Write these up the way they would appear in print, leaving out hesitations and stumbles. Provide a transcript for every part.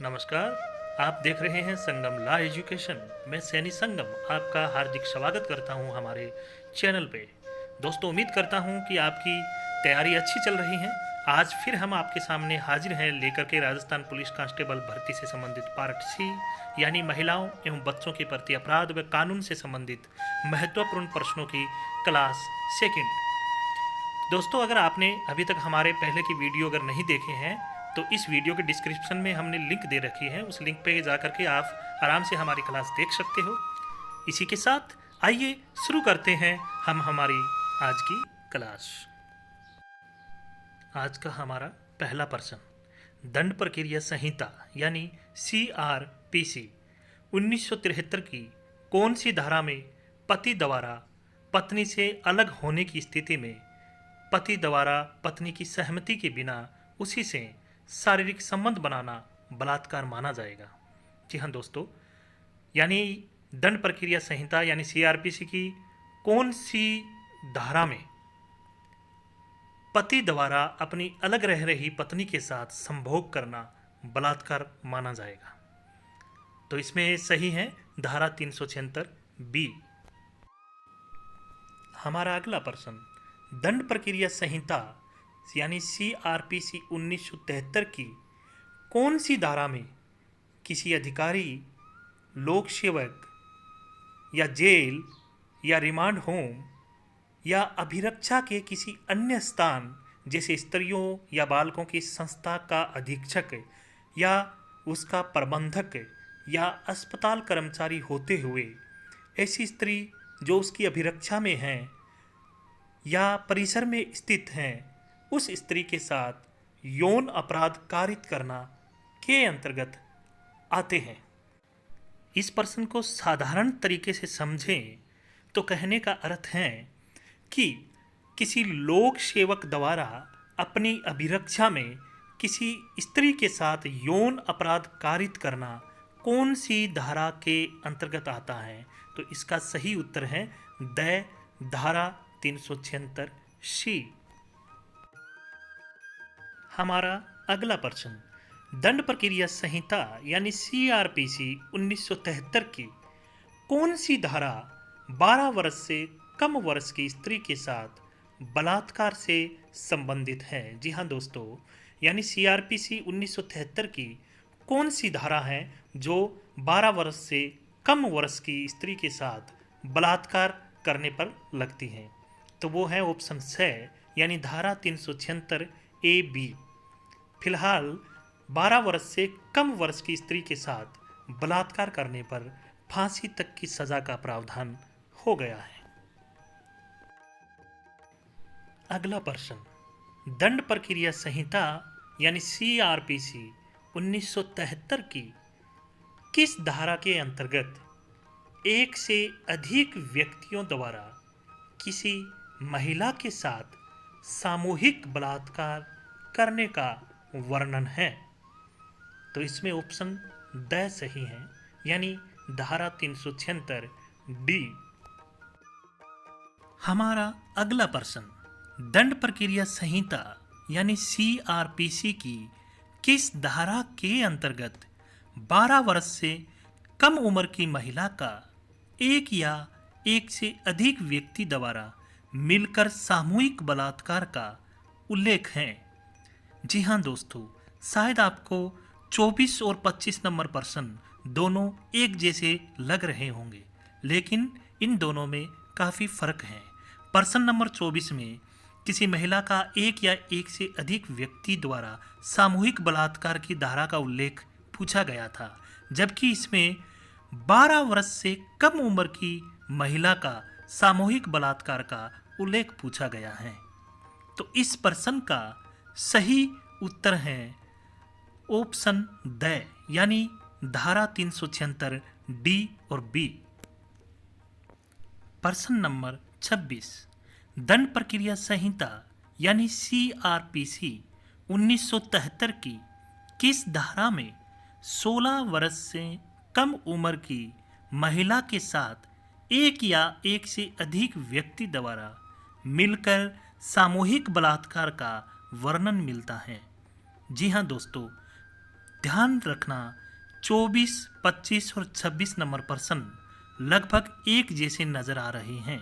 नमस्कार, आप देख रहे हैं संगम लॉ एजुकेशन। मैं सैनी संगम आपका हार्दिक स्वागत करता हूं हमारे चैनल पे। दोस्तों, उम्मीद करता हूं कि आपकी तैयारी अच्छी चल रही है। आज फिर हम आपके सामने हाजिर हैं लेकर के राजस्थान पुलिस कांस्टेबल भर्ती से संबंधित पार्ट सी, यानी महिलाओं एवं बच्चों के प्रति अपराध व कानून से संबंधित महत्वपूर्ण प्रश्नों की क्लास सेकेंड। दोस्तों, अगर आपने अभी तक हमारे पहले की वीडियो अगर नहीं देखे हैं तो इस वीडियो के डिस्क्रिप्शन में हमने लिंक दे रखी है। उस लिंक पे जा करके आप आराम से हमारी क्लास देख सकते हो। इसी के साथ आइए शुरू करते हैं हम हमारी आज की क्लास। आज का हमारा पहला प्रश्न, दंड प्रक्रिया संहिता यानी CRPC 1973 की कौन सी धारा में पति द्वारा पत्नी से अलग होने की स्थिति में पति द्वारा पत्नी की सहमति के बिना उसी से शारीरिक संबंध बनाना बलात्कार माना जाएगा? जी हाँ दोस्तों, यानी दंड प्रक्रिया संहिता यानी CRPC की कौन सी धारा में पति द्वारा अपनी अलग रह रही पत्नी के साथ संभोग करना बलात्कार माना जाएगा? तो इसमें सही है धारा 376B। हमारा अगला प्रश्न, दंड प्रक्रिया संहिता यानी CRPC 1973 की कौन सी धारा में किसी अधिकारी, लोक सेवक या जेल या रिमांड होम या अभिरक्षा के किसी अन्य स्थान जैसे स्त्रियों या बालकों की संस्था का अधीक्षक या उसका प्रबंधक या अस्पताल कर्मचारी होते हुए ऐसी स्त्री जो उसकी अभिरक्षा में हैं या परिसर में स्थित हैं उस स्त्री के साथ यौन अपराध कारित करना के अंतर्गत आते हैं? इस प्रश्न को साधारण तरीके से समझें तो कहने का अर्थ है कि किसी लोक सेवक द्वारा अपनी अभिरक्षा में किसी स्त्री के साथ यौन अपराध कारित करना कौन सी धारा के अंतर्गत आता है? तो इसका सही उत्तर है धारा 376C। हमारा अगला प्रश्न, दंड प्रक्रिया संहिता यानी CRPC 1973 की कौन सी धारा 12 वर्ष से कम वर्ष की स्त्री के साथ बलात्कार से संबंधित है? जी हाँ दोस्तों, यानी CRPC 1973 की कौन सी धारा है जो 12 वर्ष से कम वर्ष की स्त्री के साथ बलात्कार करने पर लगती हैं? तो वो है ऑप्शन C, यानी धारा 376AB। फिलहाल 12 वर्ष से कम वर्ष की स्त्री के साथ बलात्कार करने पर फांसी तक की सजा का प्रावधान हो गया है। अगला प्रश्न, दंड प्रक्रिया संहिता यानी CRPC 1973 की किस धारा के अंतर्गत एक से अधिक व्यक्तियों द्वारा किसी महिला के साथ सामूहिक बलात्कार करने का वर्णन है? तो इसमें ऑप्शन ड सही है, यानी धारा 376D। हमारा अगला प्रश्न, दंड प्रक्रिया संहिता यानी CRPC की किस धारा के अंतर्गत 12 वर्ष से कम उम्र की महिला का एक या एक से अधिक व्यक्ति द्वारा मिलकर सामूहिक बलात्कार का उल्लेख है? जी हाँ दोस्तों, शायद आपको 24 और 25 नंबर प्रश्न दोनों एक जैसे लग रहे होंगे, लेकिन इन दोनों में काफ़ी फर्क है। प्रश्न नंबर 24 में किसी महिला का एक या एक से अधिक व्यक्ति द्वारा सामूहिक बलात्कार की धारा का उल्लेख पूछा गया था, जबकि इसमें 12 वर्ष से कम उम्र की महिला का सामूहिक बलात्कार का उल्लेख पूछा गया है। तो इस प्रश्न का सही उत्तर है ऑप्शन ड, यानी धारा 376D और B। प्रश्न नंबर 26, दंड प्रक्रिया संहिता यानी CRPC 1973 की किस धारा में 16 वर्ष से कम उम्र की महिला के साथ एक या एक से अधिक व्यक्ति द्वारा मिलकर सामूहिक बलात्कार का वर्णन मिलता है। जी हाँ दोस्तों, ध्यान रखना 24, 25 और 26 नंबर प्रश्न लगभग एक जैसे नजर आ रहे हैं।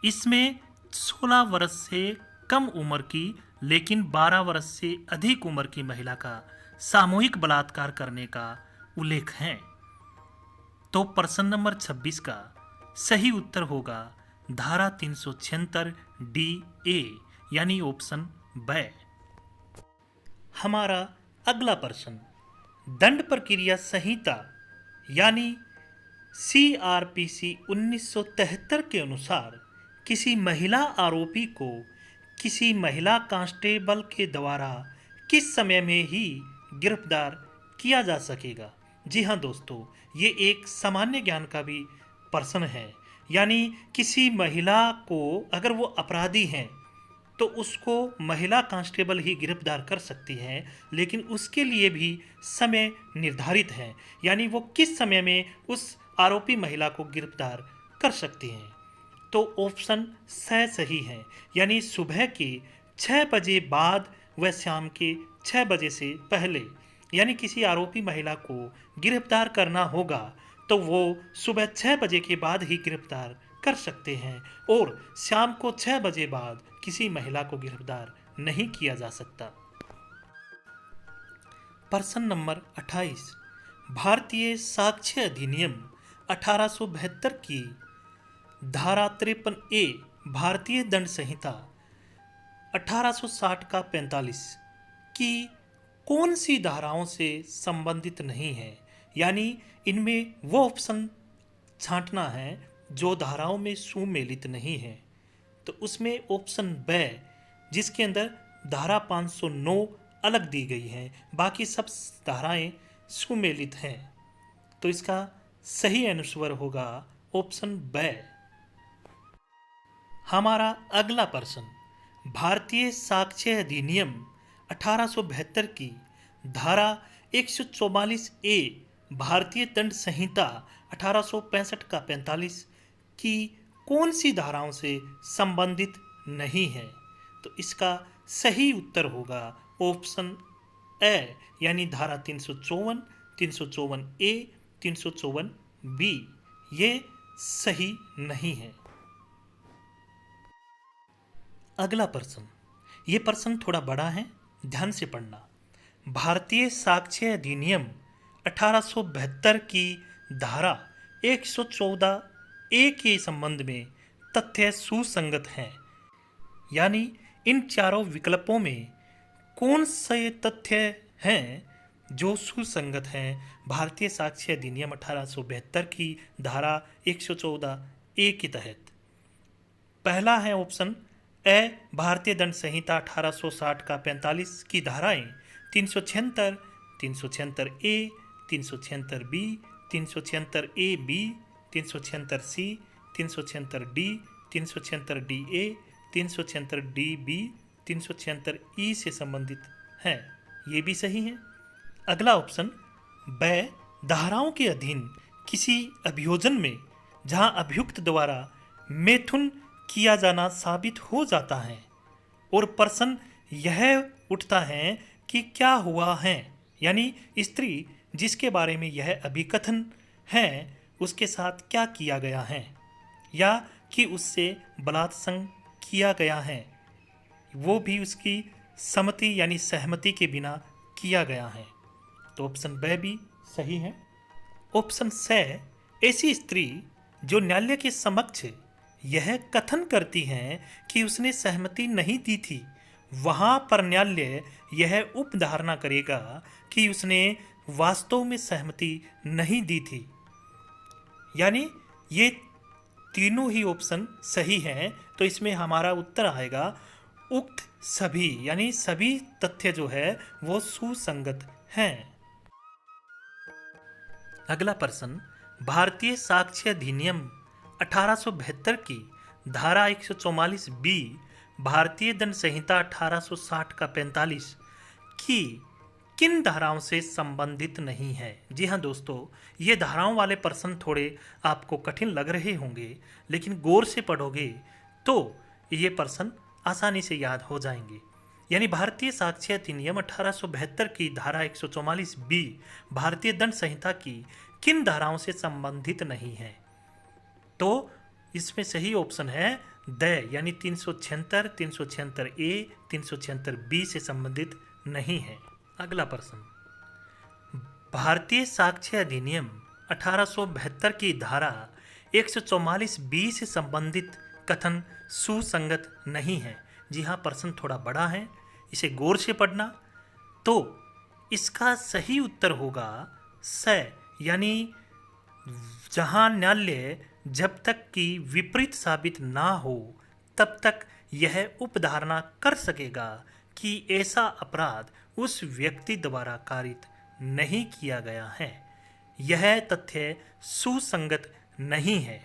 इसमें 16 वर्ष से कम उम्र की लेकिन 12 वर्ष से अधिक उम्र की महिला का सामूहिक बलात्कार करने का उल्लेख है। तो प्रश्न नंबर 26 का सही उत्तर होगा धारा 376 डी ए यानी ऑप्शन ब। हमारा अगला प्रश्न दंड प्रक्रिया संहिता यानी CRPC 1973 के अनुसार किसी महिला आरोपी को किसी महिला कांस्टेबल के द्वारा किस समय में ही गिरफ्तार किया जा सकेगा। जी हाँ दोस्तों, ये एक सामान्य ज्ञान का भी प्रश्न है। यानी किसी महिला को अगर वो अपराधी हैं तो उसको महिला कांस्टेबल ही गिरफ्तार कर सकती है, लेकिन उसके लिए भी समय निर्धारित है। यानी वो किस समय में उस आरोपी महिला को गिरफ्तार कर सकती हैं। तो ऑप्शन स सही है, यानी सुबह के 6 बजे बाद व शाम के 6 बजे से पहले। यानी किसी आरोपी महिला को गिरफ्तार करना होगा तो वो सुबह 6 बजे के बाद ही गिरफ्तार कर सकते हैं और शाम को 6 बजे बाद किसी महिला को गिरफ्तार नहीं किया जा सकता। प्रश्न नंबर 28 भारतीय साक्ष्य अधिनियम 1872 की धारा 53A भारतीय दंड संहिता 1860 का 45 की कौन सी धाराओं से संबंधित नहीं है। यानी इनमें वो ऑप्शन छांटना है जो धाराओं में सुमेलित नहीं है। तो उसमें ऑप्शन ब जिसके अंदर धारा 509 अलग दी गई है, बाकी सब धाराएं सुमेलित हैं। तो इसका सही आंसर होगा ऑप्शन ब। हमारा अगला प्रश्न भारतीय साक्ष्य अधिनियम 1872 की धारा 144A भारतीय दंड संहिता 1865 का 45 की कौन सी धाराओं से संबंधित नहीं है। तो इसका सही उत्तर होगा ऑप्शन ए यानी धारा 354, 354A, 354B। ये सही नहीं है। अगला प्रश्न, ये प्रश्न थोड़ा बड़ा है, ध्यान से पढ़ना। भारतीय साक्ष्य अधिनियम 1872 की धारा 114A के संबंध में तथ्य सुसंगत हैं। यानी इन चारों विकल्पों में कौन से तथ्य हैं जो सुसंगत हैं भारतीय साक्ष्य अधिनियम 1872 की धारा 114A के तहत। पहला है ऑप्शन ए भारतीय दंड संहिता 1860 का 45 की धाराएं 376, 376A, 376B, 376AB, 376C, 376D, 376DA, 376DB, 376E से संबंधित हैं। ये भी सही है। अगला ऑप्शन ब धाराओं के अधीन किसी अभियोजन में जहां अभियुक्त द्वारा मैथुन किया जाना साबित हो जाता है और प्रश्न यह उठता है कि क्या हुआ है। यानी स्त्री जिसके बारे में यह अभिकथन है उसके साथ क्या किया गया है या कि उससे बलात्संग किया गया है, वो भी उसकी सम्मति यानी सहमति के बिना किया गया है। तो ऑप्शन ब भी सही है। ऑप्शन स ऐसी स्त्री जो न्यायालय के समक्ष यह कथन करती हैं कि उसने सहमति नहीं दी थी, वहां पर न्यायालय यह उपधारणा करेगा कि उसने वास्तव में सहमति नहीं दी थी। यानी ये तीनों ही ऑप्शन सही हैं। तो इसमें हमारा उत्तर आएगा उक्त सभी, यानी सभी तथ्य जो है वो सुसंगत हैं। अगला प्रश्न भारतीय साक्ष्य अधिनियम 1872 की धारा 144B भारतीय दंड संहिता 1860 का 45 की किन धाराओं से संबंधित नहीं है। जी हाँ दोस्तों, ये धाराओं वाले प्रश्न थोड़े आपको कठिन लग रहे होंगे, लेकिन गौर से पढ़ोगे तो ये प्रश्न आसानी से याद हो जाएंगे। यानी भारतीय साक्ष्य अधिनियम 1872 की धारा 144B भारतीय दंड संहिता की किन धाराओं से संबंधित नहीं है। तो इसमें सही ऑप्शन है द, यानी 376, 376A, 376B से संबंधित नहीं है। अगला प्रश्न, भारतीय साक्ष्य अधिनियम 1872 की धारा 144B से संबंधित कथन सुसंगत नहीं है। जी हाँ, प्रश्न थोड़ा बड़ा है, इसे गौर से पढ़ना। तो इसका सही उत्तर होगा स, यानी जहां न्यायालय जब तक कि विपरीत साबित ना हो तब तक यह उपधारणा कर सकेगा कि ऐसा अपराध उस व्यक्ति द्वारा कारित नहीं किया गया है, यह तथ्य सुसंगत नहीं है।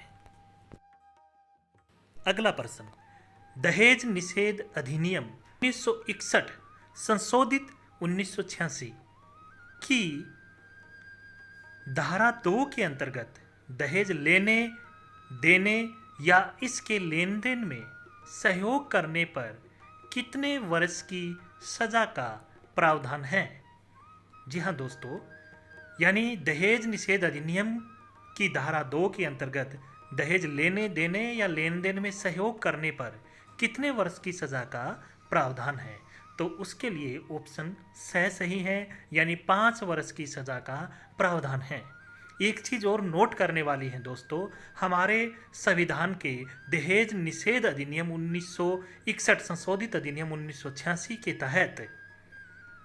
अगला प्रश्न, दहेज निषेध अधिनियम 1961 संशोधित 1986 की धारा 2 के अंतर्गत दहेज लेने, देने या इसके लेन देन में सहयोग करने पर कितने वर्ष की सजा का प्रावधान है। जी हाँ दोस्तों, यानी दहेज निषेध अधिनियम की धारा 2 के अंतर्गत दहेज लेने, देने या लेन देन में सहयोग करने पर कितने वर्ष की सजा का प्रावधान है। तो उसके लिए ऑप्शन सही है, यानी 5 वर्ष की सजा का प्रावधान है। एक चीज और नोट करने वाली है दोस्तों, हमारे संविधान के दहेज निषेध अधिनियम 1961 संशोधित अधिनियम 1986 के तहत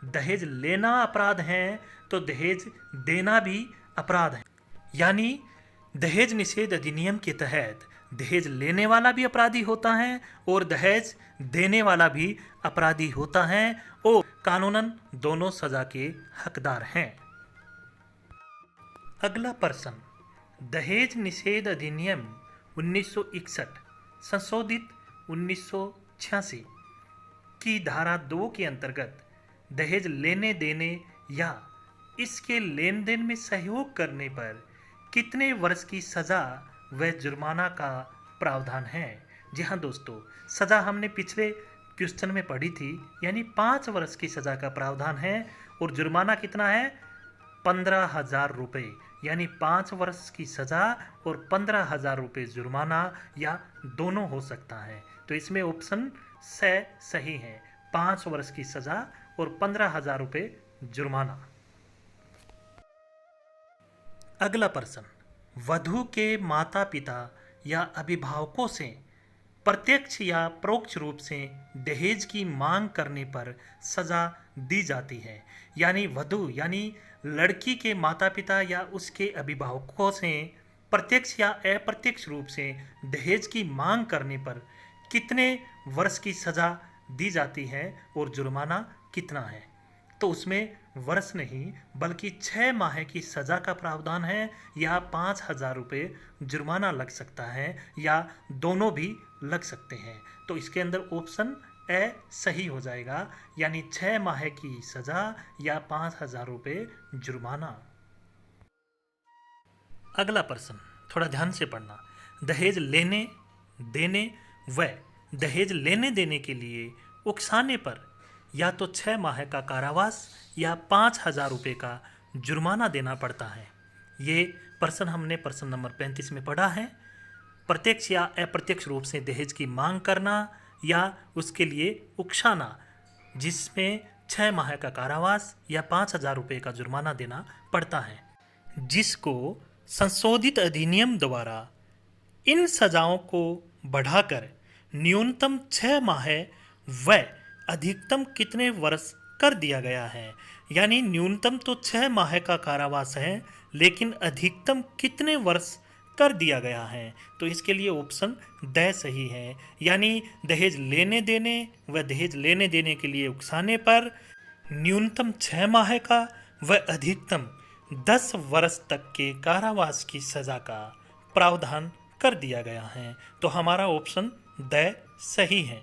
दहेज लेना अपराध है तो दहेज देना भी अपराध है। यानी दहेज निषेध अधिनियम के तहत दहेज लेने वाला भी अपराधी होता है और दहेज देने वाला भी अपराधी होता है और कानूनन दोनों सजा के हकदार हैं। अगला प्रश्न, दहेज निषेध अधिनियम 1961 संशोधित 1986 की धारा 2 के अंतर्गत दहेज लेने, देने या इसके लेन देन में सहयोग करने पर कितने वर्ष की सजा व जुर्माना का प्रावधान है। जी हाँ दोस्तों, सजा हमने पिछले क्वेश्चन में पढ़ी थी, यानी 5 वर्ष की सजा का प्रावधान है और जुर्माना कितना है, 15,000 रुपये। यानी 5 वर्ष की सजा और 15,000 रुपये जुर्माना या दोनों हो सकता है। तो इसमें ऑप्शन सही है, 5 वर्ष की सजा और 15,000 रुपये जुर्माना। अगला प्रश्न, वधू के माता पिता या अभिभावकों से प्रत्यक्ष या परोक्ष रूप से दहेज की मांग करने पर सजा दी जाती है। यानी वधू यानी लड़की के माता पिता या उसके अभिभावकों से प्रत्यक्ष या अप्रत्यक्ष रूप से दहेज की मांग करने पर कितने वर्ष की सजा दी जाती है और जुर्माना कितना है। तो उसमें वर्ष नहीं बल्कि 6 माह की सजा का प्रावधान है या 5,000 रुपये जुर्माना लग सकता है या दोनों भी लग सकते हैं। तो इसके अंदर ऑप्शन सही हो जाएगा, यानी 6 माह की सजा या 5,000 रुपये जुर्माना। अगला प्रश्न थोड़ा ध्यान से पढ़ना, दहेज लेने, देने व दहेज लेने देने के लिए उकसाने पर या तो 6 माह का कारावास या 5,000 रुपये का जुर्माना देना पड़ता है। ये प्रश्न हमने प्रश्न नंबर 35 में पढ़ा है। प्रत्यक्ष या अप्रत्यक्ष रूप से दहेज की मांग करना या उसके लिए उकसाना, जिसमें 6 माह का कारावास या 5,000 रुपये का जुर्माना देना पड़ता है, जिसको संशोधित अधिनियम द्वारा इन सजाओं को बढ़ाकर न्यूनतम 6 माह व अधिकतम कितने वर्ष कर दिया गया है। यानी न्यूनतम तो 6 माह का कारावास है, लेकिन अधिकतम कितने वर्ष कर दिया गया है। तो इसके लिए ऑप्शन द सही है, यानी दहेज लेने देने व दहेज लेने देने के लिए उकसाने पर न्यूनतम 6 माह का व अधिकतम 10 वर्ष तक के कारावास की सजा का प्रावधान कर दिया गया है। तो हमारा ऑप्शन द सही है।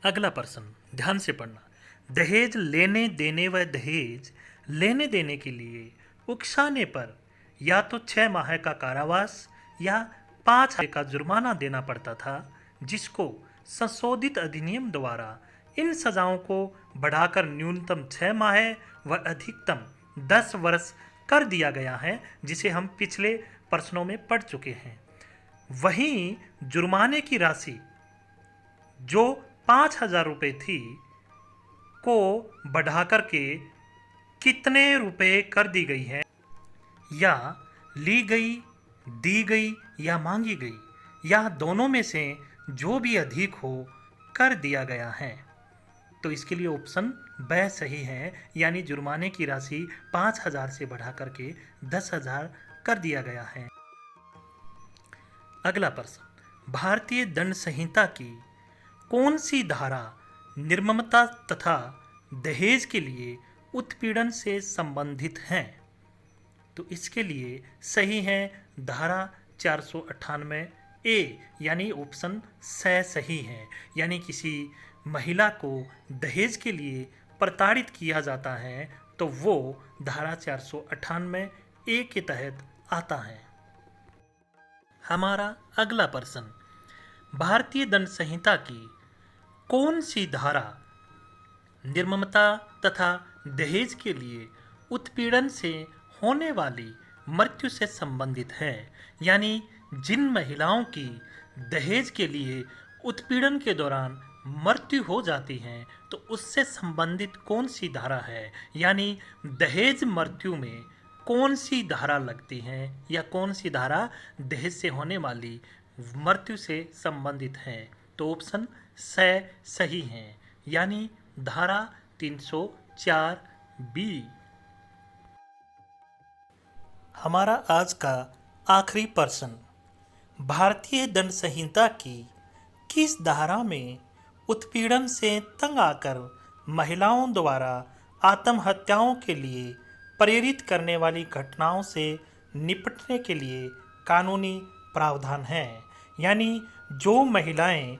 अगला प्रश्न ध्यान से पढ़ना, दहेज लेने देने व दहेज लेने देने के लिए उकसाने पर या तो 6 माह का कारावास या 5,000 का जुर्माना देना पड़ता था, जिसको संशोधित अधिनियम द्वारा इन सजाओं को बढ़ाकर न्यूनतम 6 माह व अधिकतम 10 वर्ष कर दिया गया है, जिसे हम पिछले प्रश्नों में पढ़ चुके हैं। वहीं जुर्माने की राशि जो 5,000 रुपये थी को बढ़ाकर के कितने रुपए कर दी गई है, या ली गई, दी गई या मांगी गई, या दोनों में से जो भी अधिक हो कर दिया गया है। तो इसके लिए ऑप्शन ब सही है, यानी जुर्माने की राशि 5,000 से बढ़ा करके 10,000 कर दिया गया है। अगला प्रश्न, भारतीय दंड संहिता की कौन सी धारा निर्ममता तथा दहेज के लिए उत्पीड़न से संबंधित है? तो इसके लिए सही है धारा 498 ए, यानी ऑप्शन स सही है, यानी किसी महिला को दहेज के लिए प्रताड़ित किया जाता है तो वो धारा 498 ए के तहत आता है। हमारा अगला प्रश्न, भारतीय दंड संहिता की कौन सी धारा निर्ममता तथा दहेज के लिए उत्पीड़न से होने वाली मृत्यु से संबंधित है? यानी जिन महिलाओं की दहेज के लिए उत्पीड़न के दौरान मृत्यु हो जाती है तो उससे संबंधित कौन सी धारा है, यानी दहेज मृत्यु में कौन सी धारा लगती है या कौन सी धारा दहेज से होने वाली मृत्यु से संबंधित है? तो ऑप्शन स सही है, यानी धारा 304 बी। हमारा आज का आखिरी प्रश्न, भारतीय दंड संहिता की किस धारा में उत्पीड़न से तंग आकर महिलाओं द्वारा आत्महत्याओं के लिए प्रेरित करने वाली घटनाओं से निपटने के लिए कानूनी प्रावधान है? यानी जो महिलाएं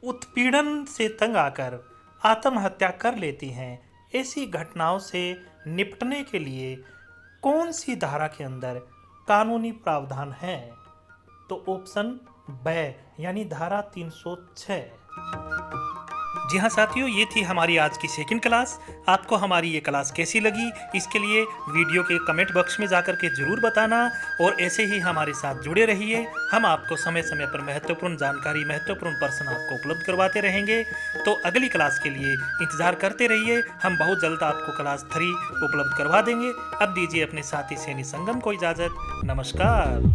उत्पीड़न से तंग आकर आत्महत्या कर लेती हैं, ऐसी घटनाओं से निपटने के लिए कौन सी धारा के अंदर कानूनी प्रावधान है? तो ऑप्शन ब, यानी धारा 306। जी हाँ साथियों, ये थी हमारी आज की सेकंड क्लास। आपको हमारी ये क्लास कैसी लगी, इसके लिए वीडियो के कमेंट बॉक्स में जाकर के ज़रूर बताना, और ऐसे ही हमारे साथ जुड़े रहिए। हम आपको समय समय पर महत्वपूर्ण जानकारी, महत्वपूर्ण प्रश्न आपको उपलब्ध करवाते रहेंगे। तो अगली क्लास के लिए इंतज़ार करते रहिए, हम बहुत जल्द आपको क्लास 3 उपलब्ध करवा देंगे। अब दीजिए अपने साथी सैनी संगम को इजाज़त। नमस्कार।